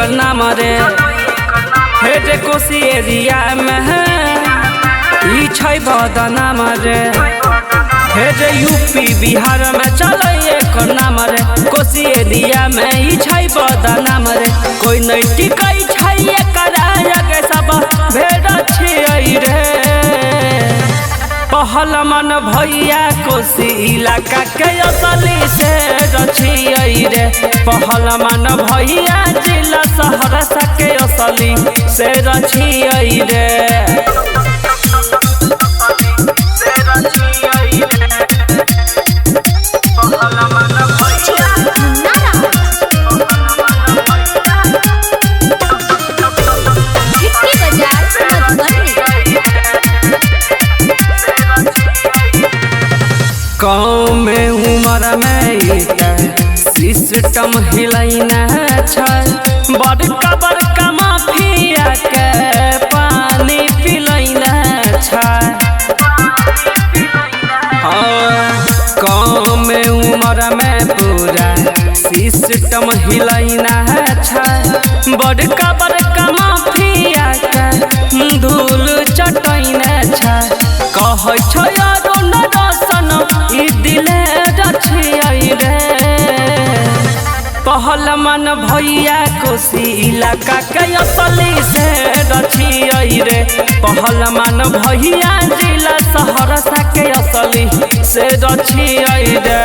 एकर नाम रे हे जे कोसी एरिया में ई छै बदनाम रे हे जे यूपी बिहार में चले एकर नाम रे कोसी एरिया में ई छै बदनाम रे कोई नहीं टिकै छै एकरा आगे सब भेड़ छियै रे पहलमान भैया कोसी इलाका के असली से रचियै रे पहलमान भैया जिला सहरसा के असली से रचियै रे गाँव में उमर में सिस्टम हिलैना छै बड़का बड़का माफिया के पानी पिलैना छै गाँव में उमर में पूरा सिस्टम हिलैना छै बड़का बड़का माफिया के धूल चटैना छै कहै छै अरुण रोशन ई दिले रचियै रे पहलमान भैया कोसी इलाका के असली से रचियै रे पहलमान भैया जिला सहरसा के असली से रचियै रे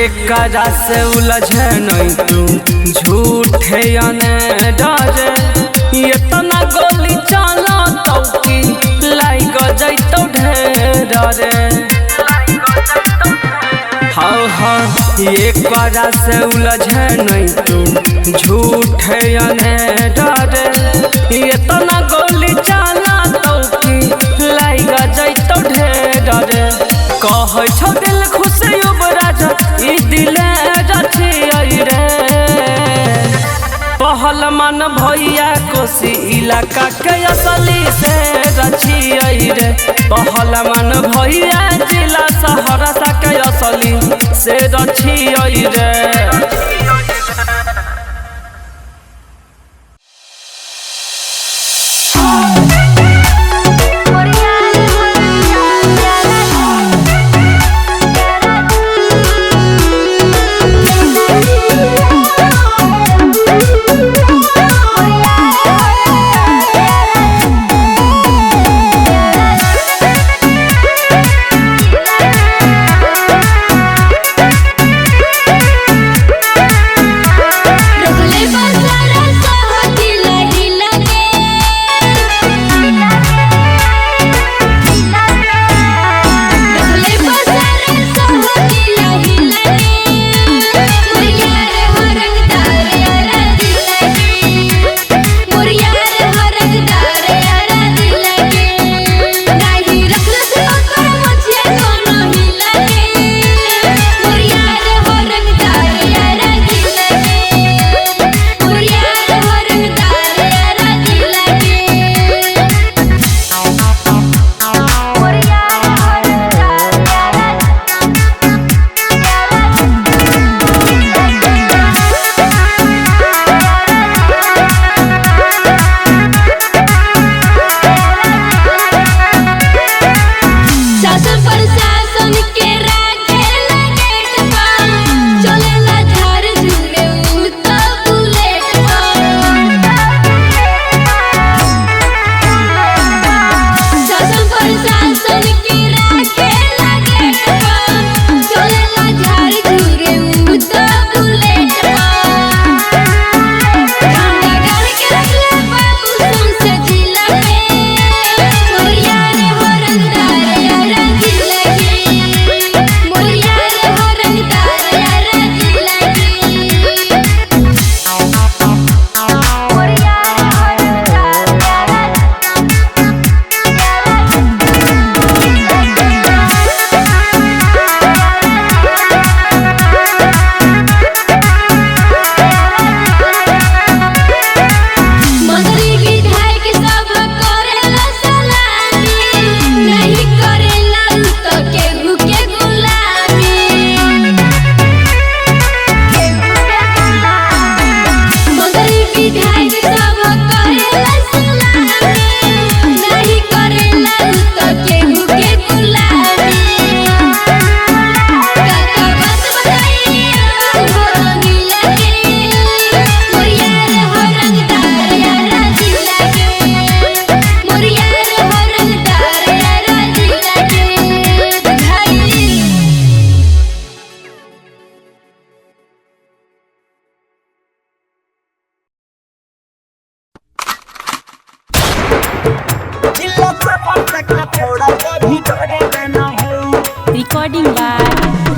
एकरा से उलझे नहीं तू झूठे डरे इतना गोली चला तो की लाइक जैतो ढेर रे हाँ एकरा से उलझे नहीं तू झूठे डरे इतना गोली चला तो की लाइक जैतो ढेर रे कहै छौ दिल खुश युवराज ई दिले रचियै रे पहलमान भैया कोसी इलाका के असली से रचियै रे पहलमान भैया जिला सहरसा के असली से रचियै रे। Recording by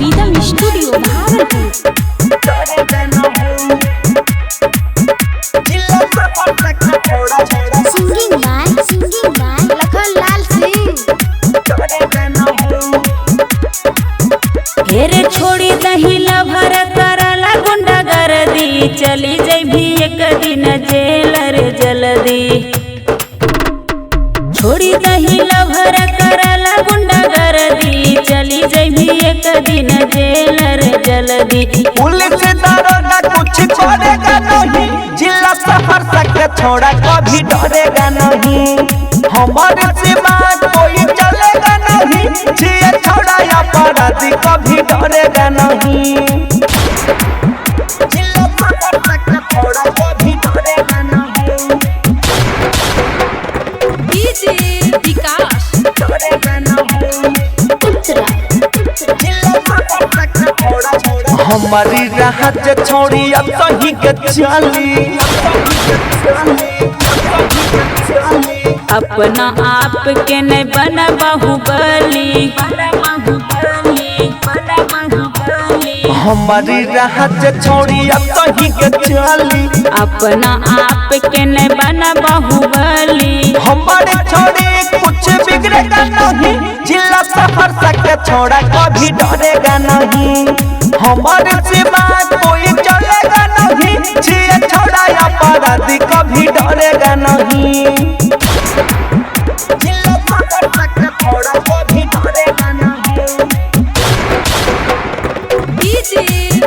Rhythm Studio, Bhagalpur. Singing by Lakhan Lal Singh. घेरे छोड़ी दही लभर करला गुंडा गर्दी चली जैभी एक दिन जेल रे जल्दी छोड़ी दही लभर करला गुंडा गर्दी चली जैभी एक दिन जेल रे जल्दी पुलिस दरोगा कुछ करेगा नहीं जिला शहर तक छोड़ा कभी डरेगा नहीं हमारे सिवा कोई चलेगा नहीं जिए छोड़ा या अपराधी कभी डरेगा नहीं जिला शहर तक छोड़ा कभी डरेगा नहीं DJ Vikas. डरेगा नहीं हमारी राहत छोड़ी अब सही के चली अपना आप के नहीं बना बाहुबली हमारी राहत छोड़ी अब सही के चली अपना आप के नहीं बना बाहुबली हमारे छोड़ी कुछ बिगड़ेगा नहीं जिला शहर तक छोड़ा कभी डरेगा नहीं हमारे सिवा कोई चलेगा नहीं जिए छोड़ा अपराधी कभी डरेगा नहीं जिला शहर तक छोड़ा कभी डरेगा नहीं DJ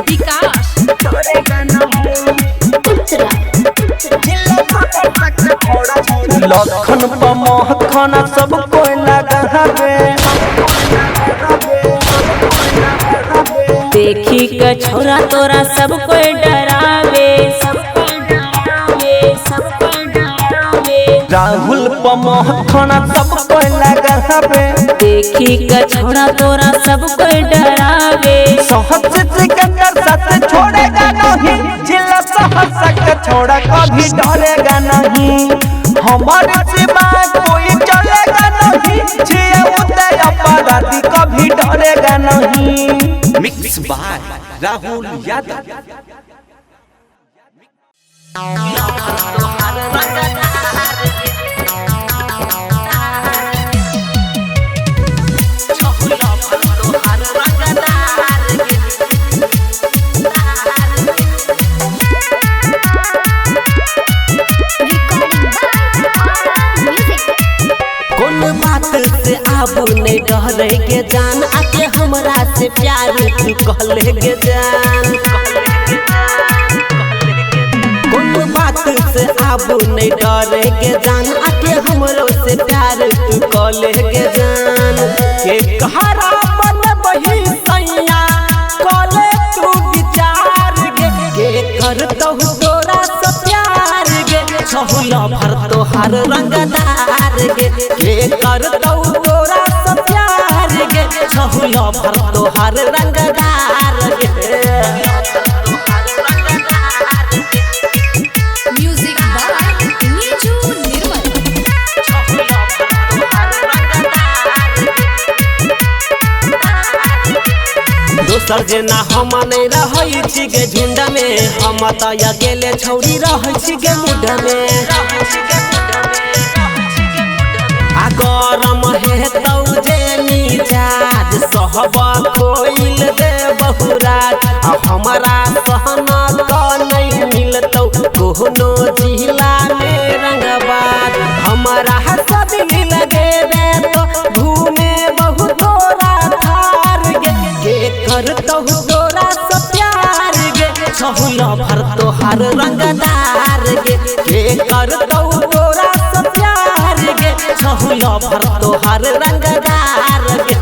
Vikas. डरेगा नहीं लखन पमखना सब कोई लगा हवे देखी के छोरा तोरा सब कोई डरावे राहुल पमखना सब कोई लगा हवे देखी के छोरा तोरा सब कोई डरावे सहज सिकंदर सत छोड़ेगा नहीं जिला शहर तक छोड़ा कभी डरेगा नहीं हमारे सिवा कोई चलेगा नहीं जिए उदय अपराधी कभी डरेगा नहीं मिक्स बाय राहुल यादव से आबू नहीं डरे के जान आके हमरा से प्यार तू कहले के जान कोन बात से आबू नहीं डरे के जान आके हमरो से प्यार तू कहले के जान के कहरा बन बही सैया कहले तू विचार के करतौ तोरा से प्यार गे छहुला भर तोहार रंगदार गे के करतौ तोरा से प्यार गे छहुला भर तोहार रंगदार गे Music by Niju Nirmal. दोसर जेना हम नहीं रहै छी गे झुंड में हम त अकेले छौरी रहै छी गे मुड में आ गरम हेतौ जे मिजाज सहबा कोइल दे बहुराज आ हमरा सहना क नहीं मिलतौ कोनो जिला में रंगबाज हमरा सब मिल गे तो घूमे बहुत तोरा थार गे के करतौ तोरा से प्यार गे छहुला भर तोहार रंगदार गे के करतौ तोरा से प्यार गे छहुला भर तोहार रंगदार गे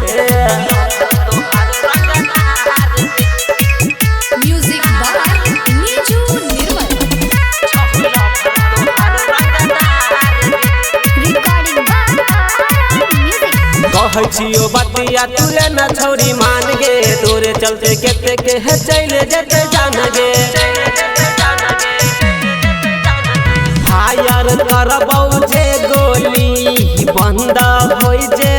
Music by Niju Nirmal. Recording by Music. कहै छियो बतिया तुले न छौरी मान गे तोरे चलते केते के है चले जेते जान गे फायर करबौ जे गोली बंद होई जे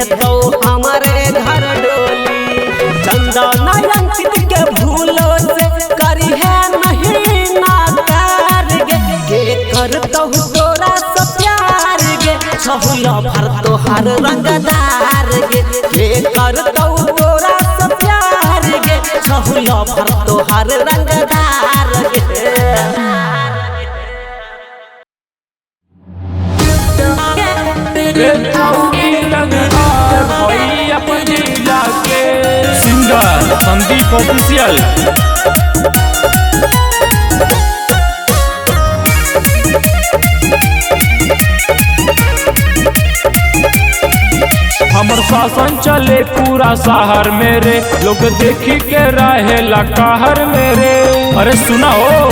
तो हमारे घर डोली। चंदन अंकित के भूलो से करी है नहीं नाकार गे करतौ तोरा से प्यार गे छहुला भर तोहर रंगदार गे करतौ तोरा से प्यार गे छहुला भर तोहर रंगदार गे। Singer Sandeep official. हमर शासन चले पूरा शहर मेरे लोग देखी के रहेला कहर मेरे। अरे सुना हो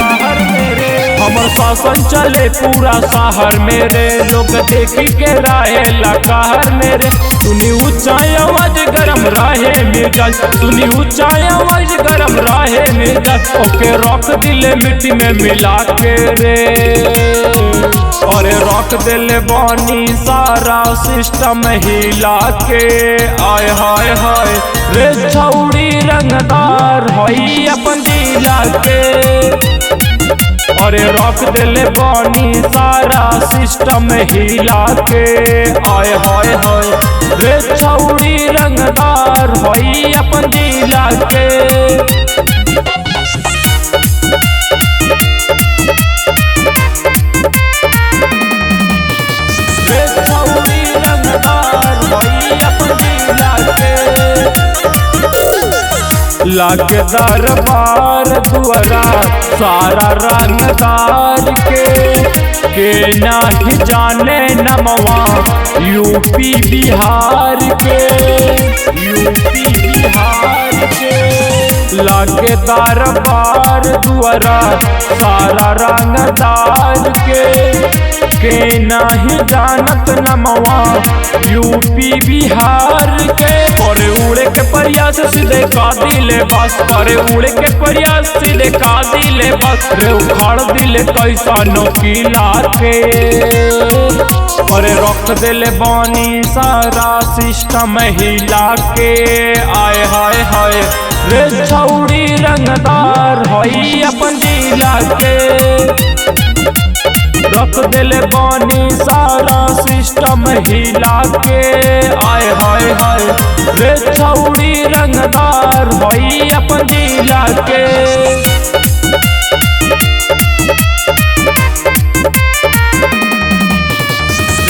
कहर मेरे। हमर शासन चले पूरा शहर मेरे लोग देखी के रहेला कहर मेरे। सुनी ऊंचा आवाज गरम रहे मिर्जाज सुनी ऊंचा आवाज गरम रहे मिर्जाज ओके रख दिले मिट्टी में मिला के रे। अरे रख दिले बानी सारा सिस्टम हिला के आय हाय हाय रे छौड़ी रंगदार हई अपन जिला के। अरे रख दिले बानी सारा सिस्टम हिला के आय हाय हाय रे छौड़ी रंगदार हई अपन जिला के। लागे दरबार दुआरा सारा रंगदार के नाही जाने नमवा यूपी बिहार के लागे दरबार दुआरा सारा रंगदार के नाही जानत नमवा यूपी बिहार के। और उड़े के प्रयास सीधे का दिले बस करे उड़े के प्रयास सीधे का दिले बस रे उखाड़ दिले कैसा नोकीला के। अरे रख दिले बानी सारा सिस्टम हिला के आय हाय हाय रे छौड़ी रंगदार हई अपन जिला के। रख दिले बानी सारा सिस्टम हिला के आय हाय हाय रे छौड़ी रंगदार हई अपन जिला के।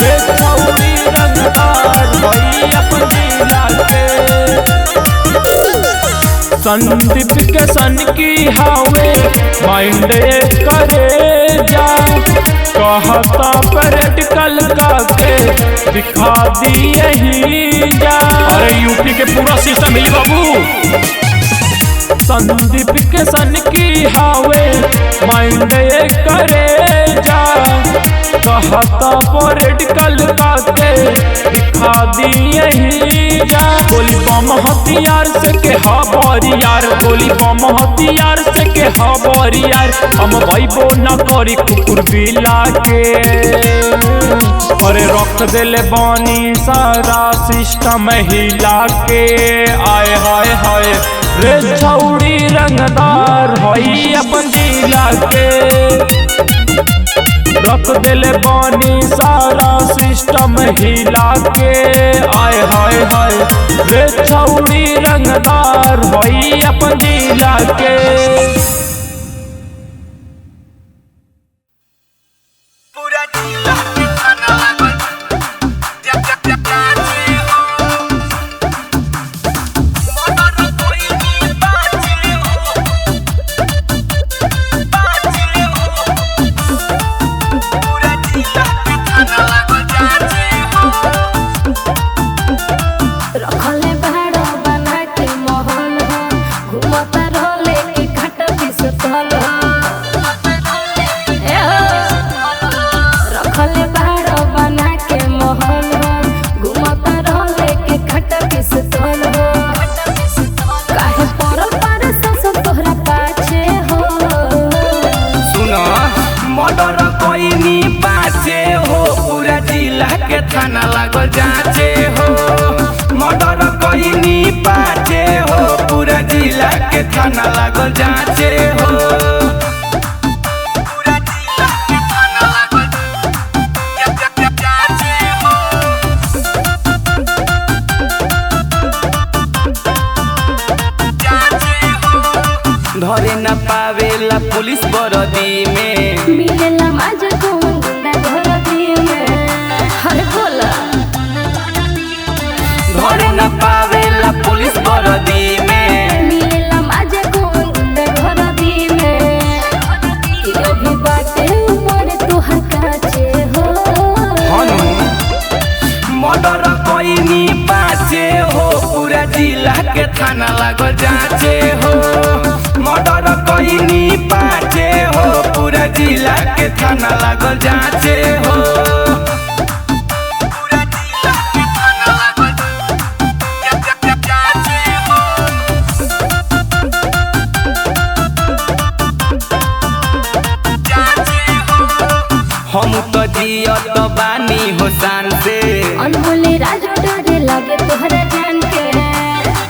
रे छौड़ी रंगदार हई अपन जिला के। संदीप के सन की हावे माइंड करे जा कहता प्रैक्टिकल करके दिखा दिए ही जा। अरे यूपी के पूरा सिस्टम ही बाबू। संदीप के सन की हावे माइंड करे जा कहता प्रैक्टिकल करके दिखा दिए ही जा। गोली बम हथियार से के हबरियार गोली बम हथियार से के हबरियार हम भाईबो न करी कुकुर बिला के। अरे रख दिले बानी सारा सिस्टम हिला के आय हाय हाय रे छौड़ी रंगदार हई अपन जिला के। रख दिले बानी सारा सिस्टम हिला के आय हाय हाय रे छौड़ी रंगदार हई अपन जिला के। रखले भाड़ो बना के महल घूमता रहले कि घाटा पिसतल रखले भाड़ो बना के महल घूमता रहले कि घाटा पिसतल काहे पड़ल पारे सब तोहरा पाछे हो। सुना मर्डर कोई नी पाछे हो पूरा जिला के थाना लागल जाचे हो। थाना लागल जाचे हो। धरे न पावेला पुलिस बरदी में, मिलेला माजा कौन गुंडा घरदी में। अरे बोला धरे न पावेला पुलिस बरदी में, मिलेला माजा कौन गुंडा घरदी में। कि अभी बाटे उमर तोहर काचे हो। मर्डर कोई नी बाचे हो, पूरा जिला के थाना लागल जाचे हो। मर्डर कोई नी बाचे हो, पूरा जिला के थाना लागल जाचे हो। हम तो जियत बानी हो शान से, अनमोले राजो डरे लागे तोहरा जान के।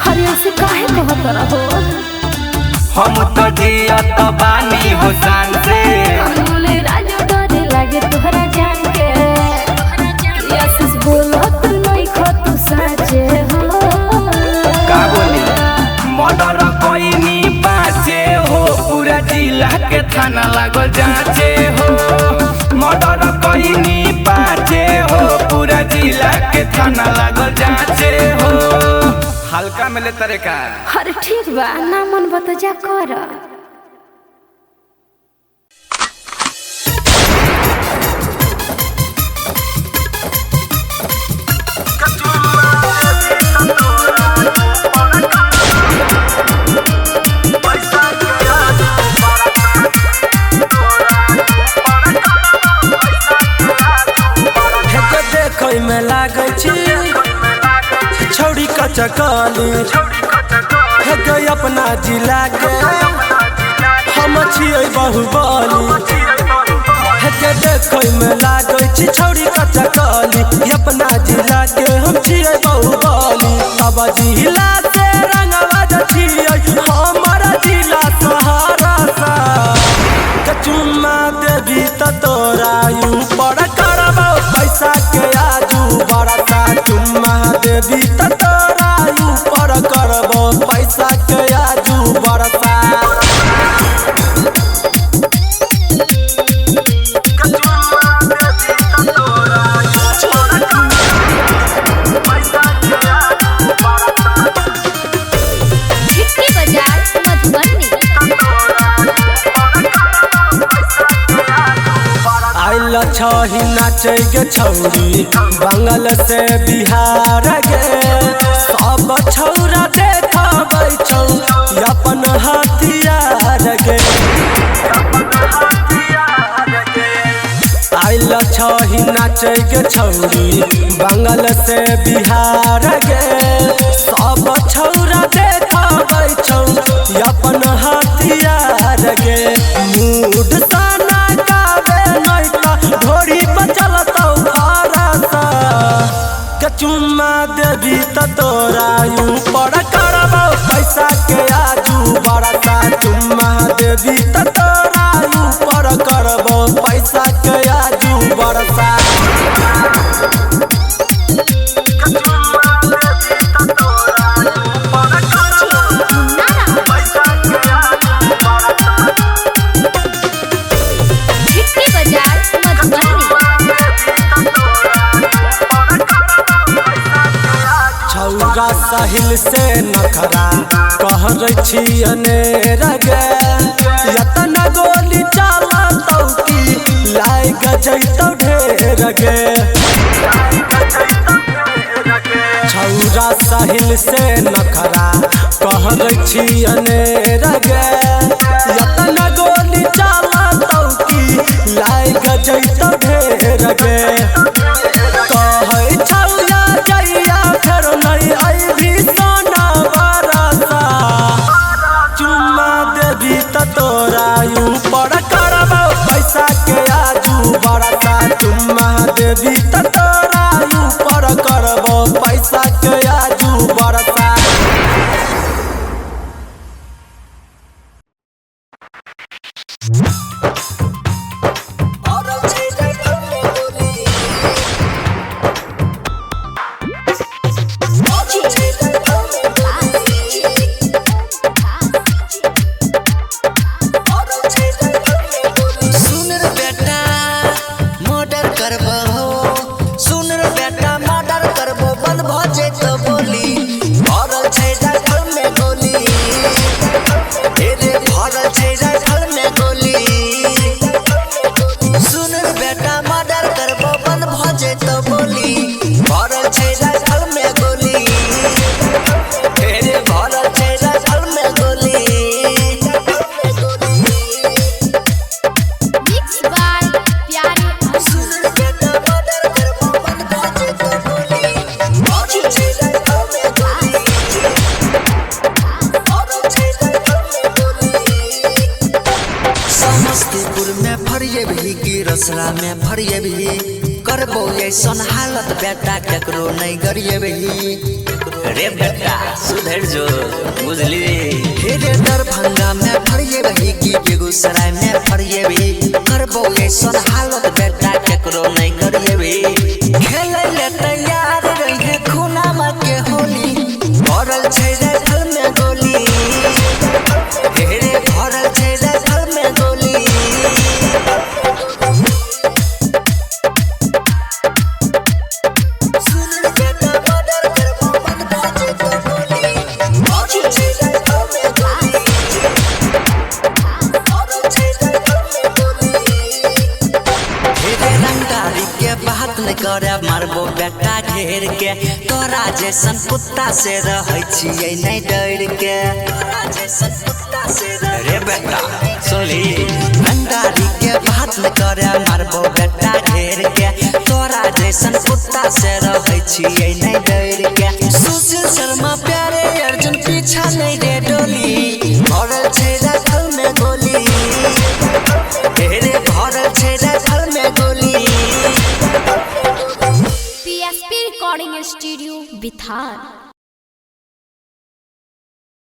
हरिया से काहे कहत रहो। हम तो जियत बानी हो शान से, अनमोले राजो डरे लागे तोहरा जान के। यस बोलत नहीं खतु साचे हो। का बोली मर्डर कोई नी बाचे हो, पूरा जिला के थाना लागल जाचे हो। मर्डर कोई नी बाचे हो, पूरा जिला के थाना लागल जाचे हो। हल्का में ले तरे का। अरे ठीक बा, ना मन बता जा कर। देखै में लागै छी छौड़ी कचकली हे गई अपना जिला के हम छियै बाहुबली। हे देखै में लागै छी छौड़ी कचकली अपना जिला के हम छियै बाहुबली। अब जिला से रंगवा छियै हमर जिला सहरसा। चुम्मा देवी त तोरा ऊपर करबो पैसा के आजू बरसा। चुम्मा देवी त तोरा ऊपर करबो पैसा के आजू बरसा। आइल छही नाचे गे छौरी बंगल से बिहार गे। सब छौरा देखबै छौ अपन हथियार गे। आइल छही नाचे गे छौरी बंगल से बिहार गे। सब छौरा देखबै छौ अपन हथियार गे। मूड साना गावे नैता ढोरी पर चलतौ फरसा। चुम्मा देवी त तोरा ऊपर करबो पैसा के आजू बरसा। चुम्मा देवी त तोरा ऊपर करबो पैसा के आजू बरसा। छौरा साहिल से नखरा कहै छी अनेर गे। यतना गोली चलतौ की लाग जैतौ ढेर गे। छौरा साहिल से नखरा कहै छी अनेर गे। यतना गोली चलतौ की लाग जैतौ ढेर गे। कहै छौ या जइया फेर नहीं अइभी सोना बरसा। चुम्मा देवी त तोरा ऊपर करबो पैसा के आजू बरसा। चुम्मा देवी त तोरा ऊपर करबो पैसा के आजू बरसा। समस्तीपुर में फरिए भी की रसरा में फरिए भी करबो ऐसन हालत बेटा केकरो नहीं करिए भी रे बेटा सुधर जो बुझली रे दरभंगा में फरिए भी की बेगूसराय में फरिए भी करबो ऐसन हालत बेटा केकरो नहीं करिए भी खेले ले तैयार रहे खूना में के होली भरल छै राइफल में गोली रे भरल छै राइफल में गोली करे मारबो बेटा घेर के तोरा जैसन कुत्ता से रहै छियै नहीं डर के तोरा जैसन कुत्ता से रे बेटा सुनली भंडारी के बात न करे मारबो बेटा घेर के तोरा जैसन कुत्ता से रहै छियै नहीं डर के सुशील शर्मा प्यारे अर्जुन पीछा नहीं